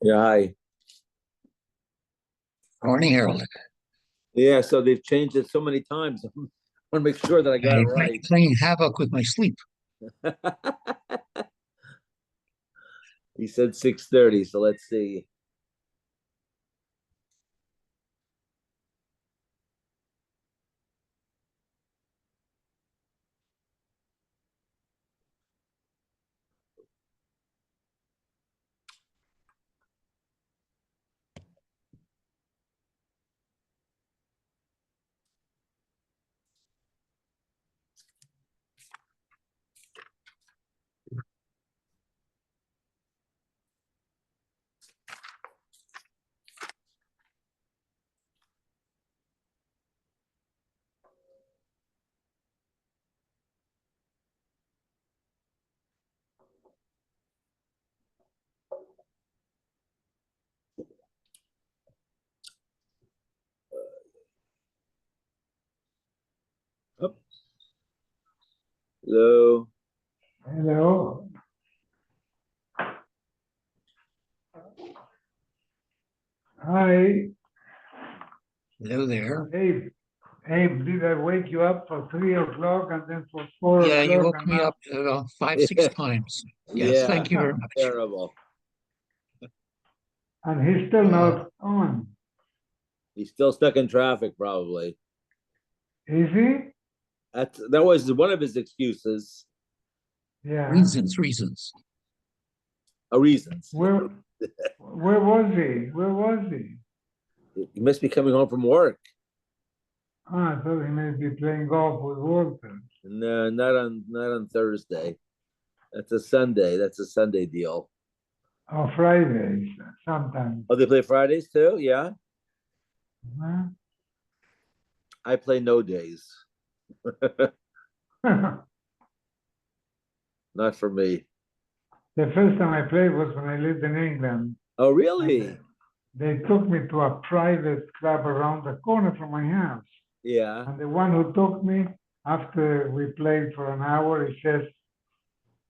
Yeah, hi. Morning, Harold. Yeah, so they've changed it so many times. I want to make sure that I got it I'm right. playing havoc with my sleep. He said 6:30, so let's see. Oh, hello. Hello. Hi. Hello there. Abe. Abe, did I wake you up for 3 o'clock and then for four Yeah, you o'clock woke and me now? up five, six Yeah, times. Yes, yeah, thank you very much. terrible. And he's still Uh, not on. He's still stuck in traffic, probably. Is he? That was one of his excuses, Yeah. reasons. reasons. Where was he? Where was he? He must be coming home from work. Ah, I thought he may be playing golf with Walter. No, not on Thursday. That's a Sunday. That's a Sunday deal. Or Fridays, sometimes. Oh, they play Fridays too? Yeah. Huh? I play no days. The Not for me. first time I played was when I lived in England. Oh, And really? they took me to a private club around the corner from my house. Yeah. And the one who took me, after we played for an hour, he says,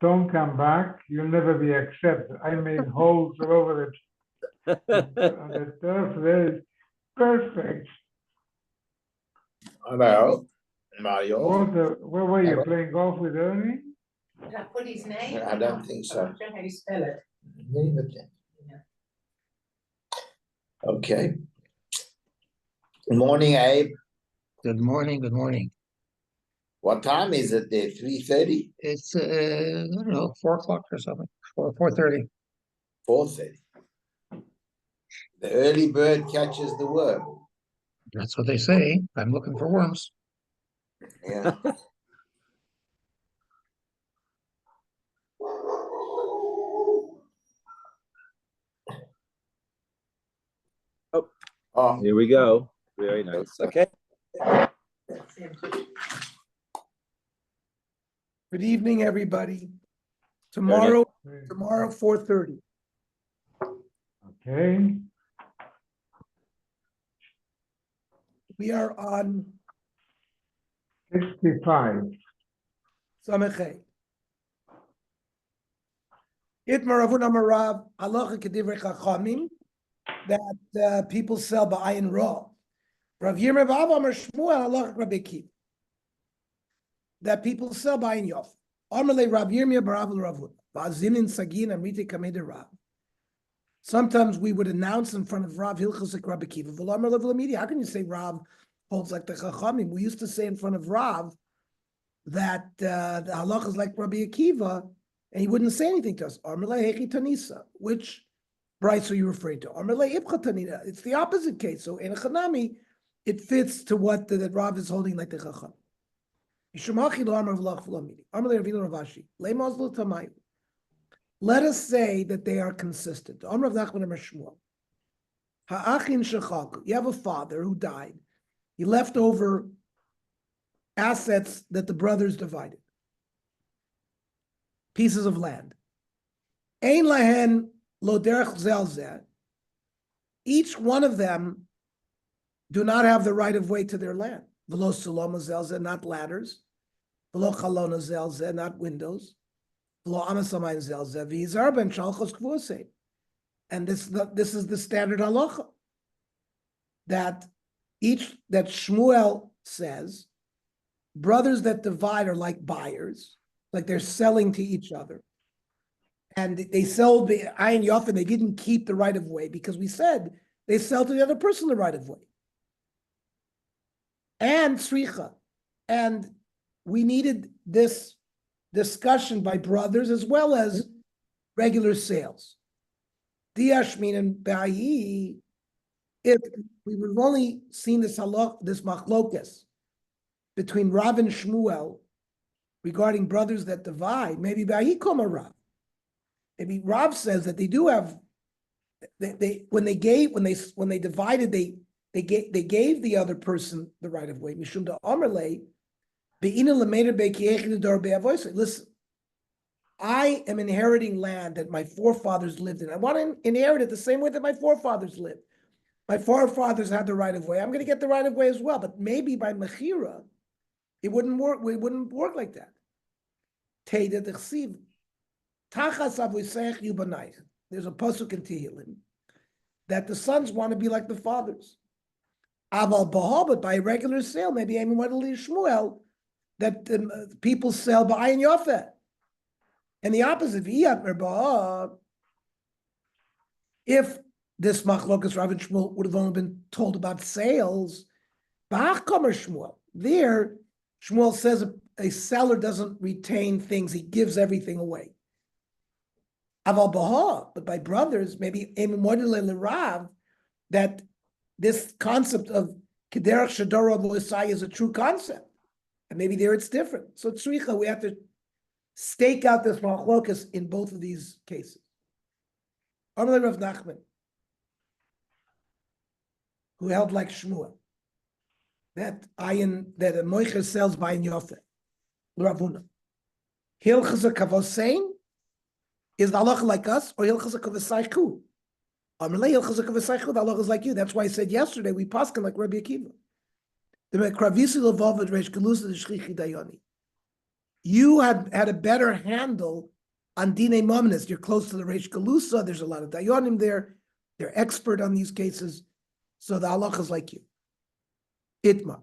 "Don't come back. You'll never be accepted." I made holes all over the turf. There is perfect. Hello, Mario. Walter, where were you Hello. playing golf with Ernie? Did I put his name? I don't think so. I'm not sure how you spell it. Okay. Okay. Good morning, Abe. Good morning, good morning. What time is it there? 3:30? It's I don't know, 4 o'clock or something. 4:30. 4:30. The early bird catches the worm. That's what they say. I'm looking for worms. Yeah. Oh, Oh, here we go. Very nice. Okay. Good evening, everybody. Ernie. Tomorrow 4:30. Okay. We are on 65. Samechay. Itmar Avun Amarav Halacha Kedivrei Chachamim that people sell ba'ayin raw. Rav Yirmeh Bava Amar Shmuel Halacha Rabbi Akiva that people sell ba'ayin yof. Amalei Rav Yirmeh Barav Ravun Va'azinin Sagin Amrite Kamei Rav. Sometimes we would announce in front of Rav Hilchosik Rabbi Akiva. V'lamar Lev Lamidi. How can you say Rav holds like the Chachamim? We used to say in front of Rav that the halacha is like Rabbi Akiva, and he wouldn't say anything to us. Armelei hechi tanisa. Which Bryce are you referring to? Armelei ipcha tanina. It's the opposite case. So in a chanami, it fits to what the Rav is holding like the Chacham. Let us say that they are consistent. You have a father who died. He left over assets that the brothers divided. Pieces of land. Ein lahen lo derech zel zeh. Each one of them do not have the right of way to their land. V'lo soloma zel zeh, not ladders. V'lo chalona zel zeh, not windows. V'lo amasamayim zel zeh. V'yizar ben shalchos kvusei. And this is the standard halacha. That Shmuel says, brothers that divide are like buyers, like they're selling to each other. And they sold the Ayin Yof, and they didn't keep the right of way because we said they sell to the other person the right of way. And Sricha. And we needed this discussion by brothers as well as regular sales. Diashmin and Bayi, if we would have only seen this machlokas between Rav and Shmuel regarding brothers that divide, maybe Bayi Koma Rav. Maybe Rav says that they do have when they divided, they gave the other person the right of way. Mishum da Amarle, be'ina lemeder be'kiechin dor be'avoisei. Listen, I am inheriting land that my forefathers lived in. I want to inherit it the same way that my forefathers lived. My forefathers had the right of way. I'm going to get the right of way as well. But maybe by mechira, it wouldn't work. It wouldn't work like that. Teida d'chsiv. Tachas avoseich yubanayich. There's a pasuk in Tehillim that the sons want to be like the fathers. Aval bahal, but by a regular sale, maybe Amy wanted to Shmuel, that people sell ba'ayin yofeh. And the opposite, if this machlokas Rav and Shmuel would have only been told about sales, Shmuel. There, Shmuel says a seller doesn't retain things; he gives everything away. Aval Baha, but by brothers, maybe Rav, that this concept of Kederach Shadora Moisai is a true concept, and maybe there it's different. So tzricha, we have to stake out this machlokas in both of these cases. Amalei Rav Nachman, who held like Shmuel, that a moicher sells by Yofeh, Ravuna. Hilchas Kavosein is the halacha like us, or Hilchas Kavosaychu? Amalei Hilchas Kavosaychu, the halacha is like you. That's why I said yesterday we paskin like Rabbi Akiva. The Kravisi Levavad Reish Gelusa Shchichi Dayoni. You had a better handle on Dinei Momnis. You're close to the Reish Galusa. There's a lot of Dayanim there. They're expert on these cases. So the halacha is like you. Itma.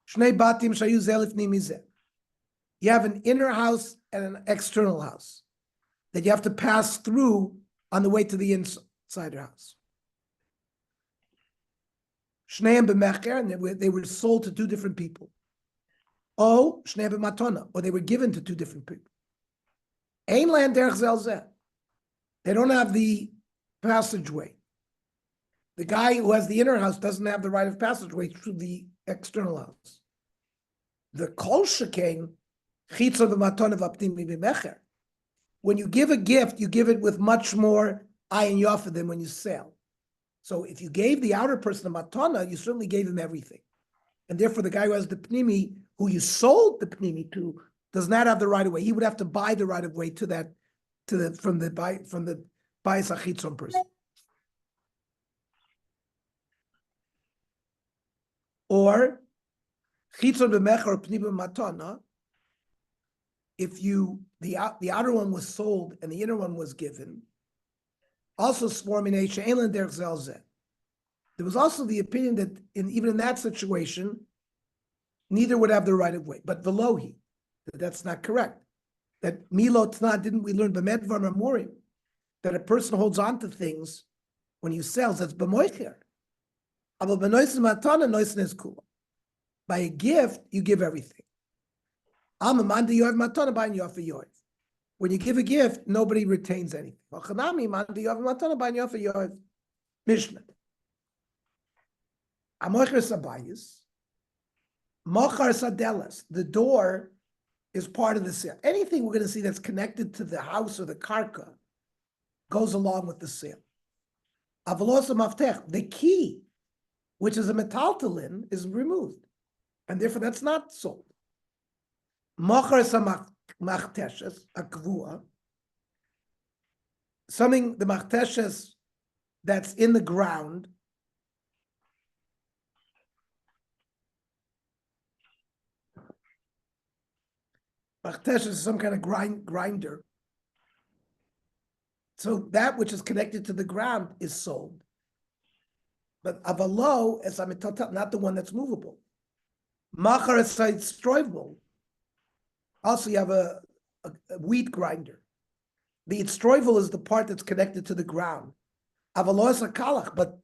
Shnei batim shayu zelif nimizeh. You have an inner house and an external house that you have to pass through on the way to the inside house. Shneim b'mecher, and they were sold to two different people. Oh, shneim b'matona, or they were given to two different people. Ein land derech zelzeh. They don't have the passageway. The guy who has the inner house doesn't have the right of passageway through the external house. The kol shekain chitzon b'matona v'apnim b'mecher. When you give a gift, you give it with much more ayin yofa than when you sell. So if you gave the outer person a matana, you certainly gave him everything. And therefore, the guy who has the pnimi, who you sold the pnimi to, does not have the right of way. He would have to buy the right of way from the bayis achitzon person. Or chitzon b'mecher or pnimi matana. If the outer one was sold and the inner one was given, also swarmination, there was also the opinion that even in that situation, neither would have the right of way. But velohi, that's not correct. That milotna, didn't we learn b'medvar memorim, that a person holds on to things when he sells, that's b'moicher. By a gift, you give everything. When you give a gift, nobody retains anything. Mishnah. The door is part of the sale. Anything we're going to see that's connected to the house or the karka goes along with the sale. The key, which is a metaltalin, is removed. And therefore that's not sold. Something, the machteshes that's in the ground, machteshes is some kind of grinder. So that which is connected to the ground is sold. But avalo is not the one that's movable. Machar is stroivable. Also, you have a wheat grinder. The stroival is the part that's connected to the ground. Avalo is a kalach, but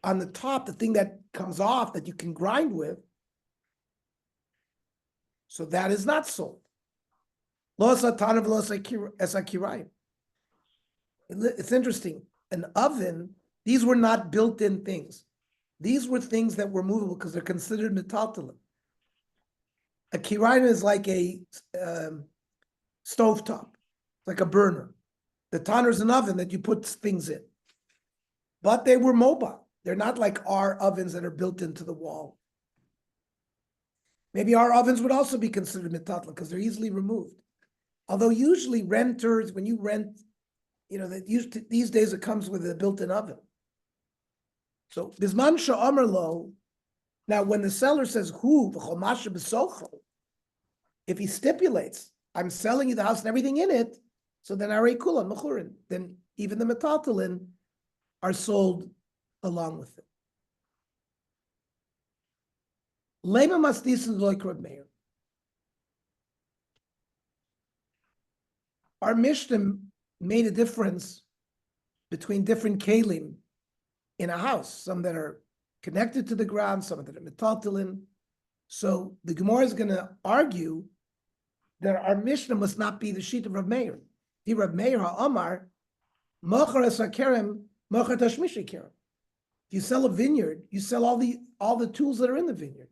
on the top, the thing that comes off that you can grind with, so that is not sold. It's interesting. An oven, these were not built-in things. These were things that were movable because they're considered metaltalin. A kirayim is like a stovetop, like a burner. The tanner is an oven that you put things in. But they were mobile. They're not like our ovens that are built into the wall. Maybe our ovens would also be considered metaltalin because they're easily removed. Although usually renters, when you rent, these days it comes with a built-in oven. So bisman sha'amar lo. Now, when the seller says hu v'chomasha b'socho, if he stipulates, I'm selling you the house and everything in it, so then arei kulan mechurin, then even the metaltalin are sold along with it. Lema masnisin loik Reb Meir. Our Mishnah made a difference between different kalim in a house, some that are connected to the ground, some that are metaltalin. So the Gemara is going to argue that our Mishnah must not be the sheet of Reb Meir. The Reb Meir ha'amar, mochar esakerem, mochar tashmishi kerem. If you sell a vineyard, you sell all the tools that are in the vineyard.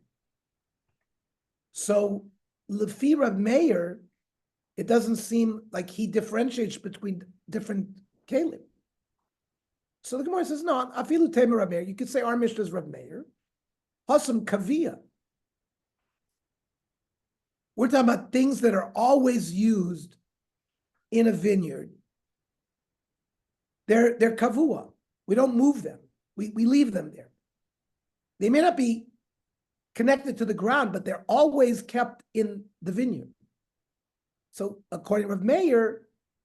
So lefi Reb Meir, it doesn't seem like he differentiates between different kalim. So the Gemara says, no, afilu temer Reb Meir. You could say our Mishnah is Reb Meir. Hasam kaviyah. We're talking about things that are always used in a vineyard. They're kavua. We don't move them. We leave them there. They may not be connected to the ground, but they're always kept in the vineyard. So according to Rav Meir,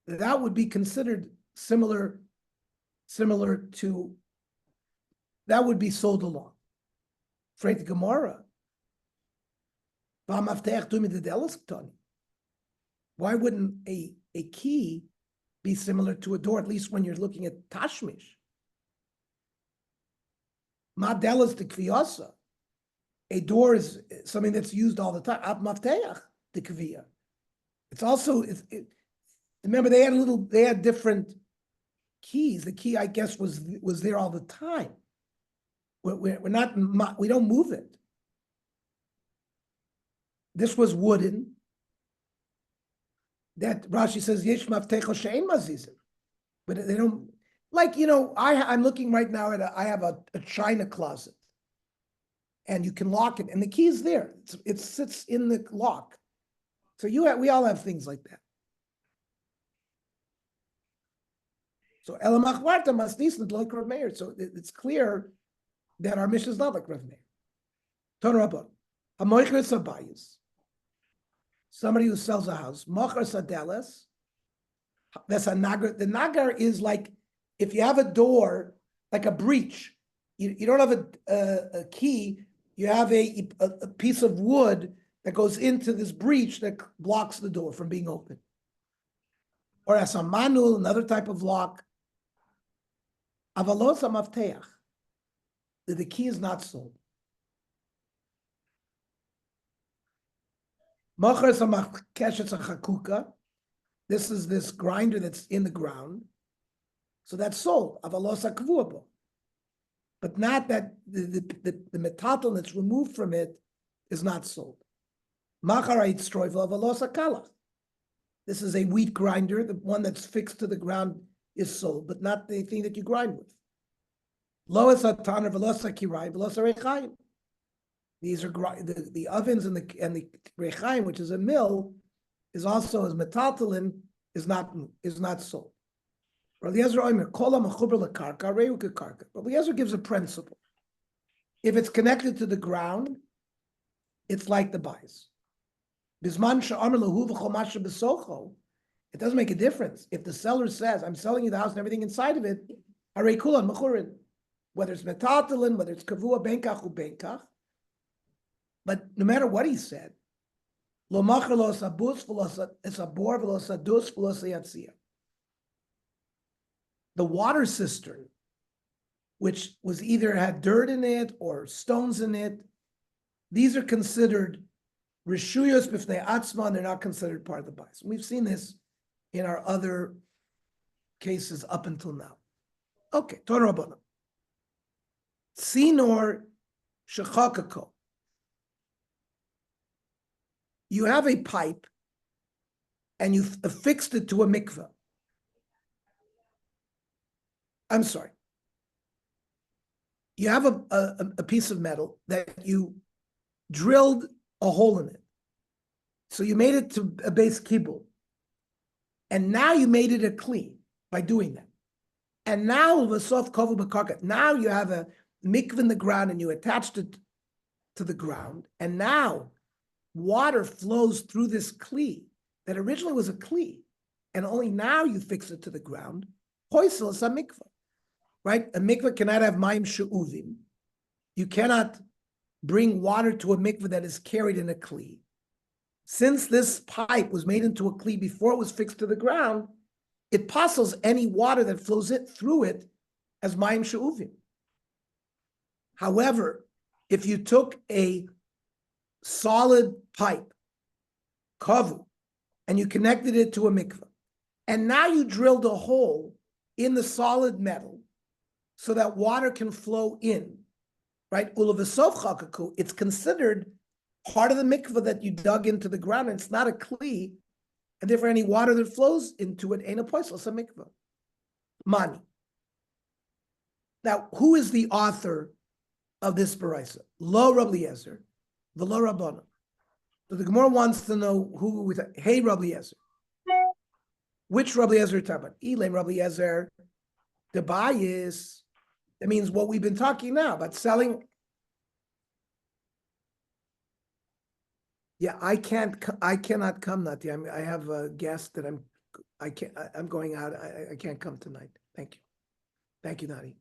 that would be considered similar to, that would be sold along. Freit Gemara. Why wouldn't a key be similar to a door, at least when you're looking at tashmish? Madelas de kviyasa. A door is something that's used all the time. Ab mafteach de kviya. It's also, remember they had different keys. The key, I guess, was there all the time. We don't move it. This was wooden. That Rashi says, Yesh maftecha she'ein mazizim. But they don't, I'm looking right now at I have a china closet. And you can lock it, and the key is there. It sits in the lock. So we all have things like that. So elamachvarta masnisnat like Rav Meir. So it's clear that our mission is not like Rav Meir. Torah hamoichres abayis. Somebody who sells a house. Machar sadelas. That's a nagar. The nagar is like if you have a door, like a breach. You don't have a key. You have a piece of wood that goes into this breach that blocks the door from being opened. Or as a manul, another type of lock. Avalos amavteach. The key is not sold. Machar samachkeshet chakuka. This is this grinder that's in the ground. So that's sold. Avalos akvuabo. But not that the metaltal that's removed from it is not sold. Macharait stroivel avalos akala. This is a wheat grinder. The one that's fixed to the ground is sold, but not the thing that you grind with. Lois ataner velosa kirai velosa rechayim. These are the ovens and the rechayim, which is a mill, is also as metaltalin is not sold. Rabbi Eliezer gives a principle. If it's connected to the ground, it's like the bias. It doesn't make a difference. If the seller says, I'm selling you the house and everything inside of it, harei kulan mechurin, whether it's metaltalin, whether it's kavua benkach u benkach. But no matter what he said, lo macher lo sabus v'lo sabor v'lo sadus v'lo sayatzia. The water cistern, which was either had dirt in it or stones in it, these are considered reshuyos b'fnei atzma, and they're not considered part of the bais. We've seen this in our other cases up until now. Okay, Torah Rabbana. Sinor shechakako. You have a pipe and you've affixed it to a mikveh. I'm sorry. You have a piece of metal that you drilled a hole in it. So you made it to a base kibul. And now you made it a kli by doing that. And now v'sof kovu b'karka. Now you have a mikveh in the ground and you attached it to the ground. And now water flows through this kli that originally was a kli. And only now you fix it to the ground. Hoisel is a mikveh. Right? A mikveh cannot have mayim she'uvim. You cannot bring water to a mikveh that is carried in a kli. Since this pipe was made into a kli before it was fixed to the ground, it passes any water that flows through it as mayim she'uvim. However, if you took a solid pipe, kavu, and you connected it to a mikveh, and now you drilled a hole in the solid metal so that water can flow in, right? Ulavasov chakaku, it's considered part of the mikveh that you dug into the ground, and it's not a kli, and therefore any water that flows into it ain't a poisel, it's a mikveh. Mani. Now, who is the author of this baraisa? Lo Rabbi Eliezer, v'lo Rabbana. So the Gemara wants to know who with hey Rabbi Eliezer. Which Rabbi Eliezer talking about? Elem Rabbi Eliezer, the bias. That means what we've been talking now about selling. Yeah, I cannot come, Nati. I have a guest that I'm going out. I can't come tonight. Thank you. Thank you, Nati.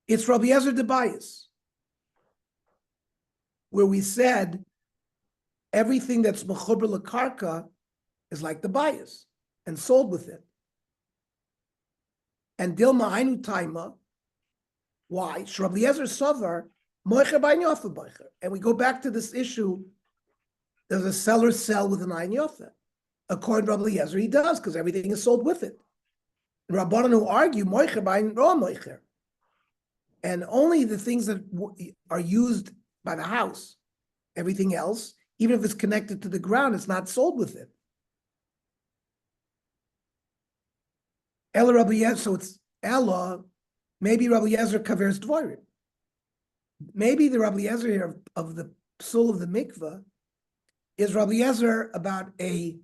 It's Rabbi Eliezer the bias, where we said everything that's mechuber lekarka is like the bias and sold with it. And Dilma Hainu Taima, why? Rabbi Eliezer Sovar, Moicher by Yofa Moicher. And we go back to this issue, does a seller sell with an Ayin Yofa? According to Rabbi Eliezer, he does, because everything is sold with it. And Rabbanan who argue, Moicher by Ro Moicher. And only the things that are used by the house, everything else, even if it's connected to the ground, it's not sold with it. Ella Rabbi Eliezer, so it's Ella, maybe Rabbi Eliezer kaveres dvorim. Maybe the Rabbi Eliezer here of the soul of the mikveh is Rabbi Eliezer about a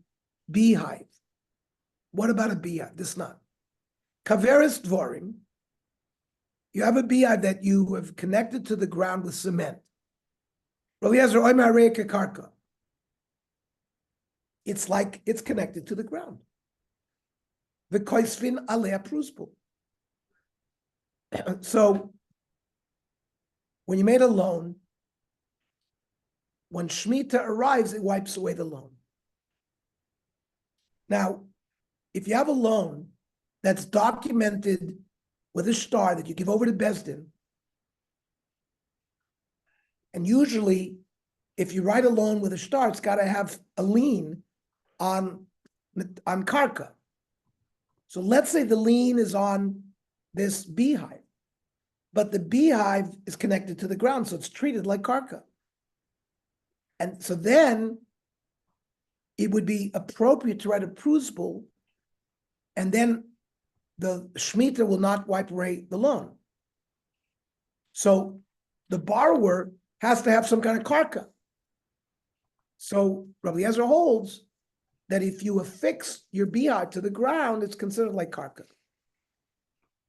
beehive. What about a beehive? This not. Kaveres dvorim, you have a beehive that you have connected to the ground with cement. Rabbi Eliezer oimer harei karka. It's like it's connected to the ground. The koisfin alea prusbul. So when you made a loan, when Shemitah arrives, it wipes away the loan. Now, if you have a loan that's documented with a star that you give over to Bezdin, and usually if you write a loan with a star, it's got to have a lien on karka. So let's say the lien is on this beehive, but the beehive is connected to the ground, so it's treated like karka. And so then it would be appropriate to write a prusbul, and then the Shemitah will not wipe away the loan. So the borrower has to have some kind of karka. So Rabbi Eliezer holds that if you affix your beehive to the ground, it's considered like karka.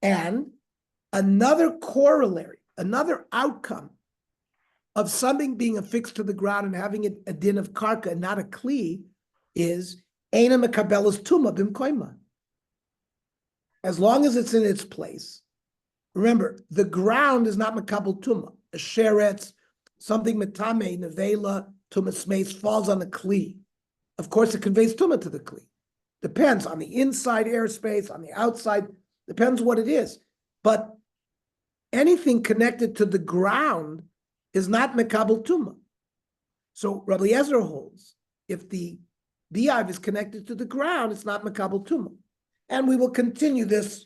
And another corollary, another outcome of something being affixed to the ground and having it a din of karka and not a kli is Eina mekabelas tuma bimkoima. As long as it's in its place. Remember, the ground is not mekabel tuma. A sheretz, something metame, nevela, tuma smeis falls on the kli. Of course, it conveys tuma to the kli. Depends on the inside airspace, on the outside, depends what it is. But anything connected to the ground is not mekabel tuma. So Rabbi Eliezer holds, if the beehive is connected to the ground, it's not mekabel tuma. And we will continue this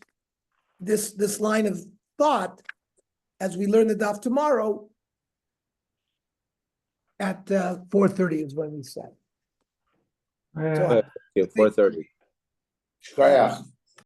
line of thought as we learn the daf tomorrow at 4:30 is when we say. Yeah. Okay, 4:30. Shkoyach.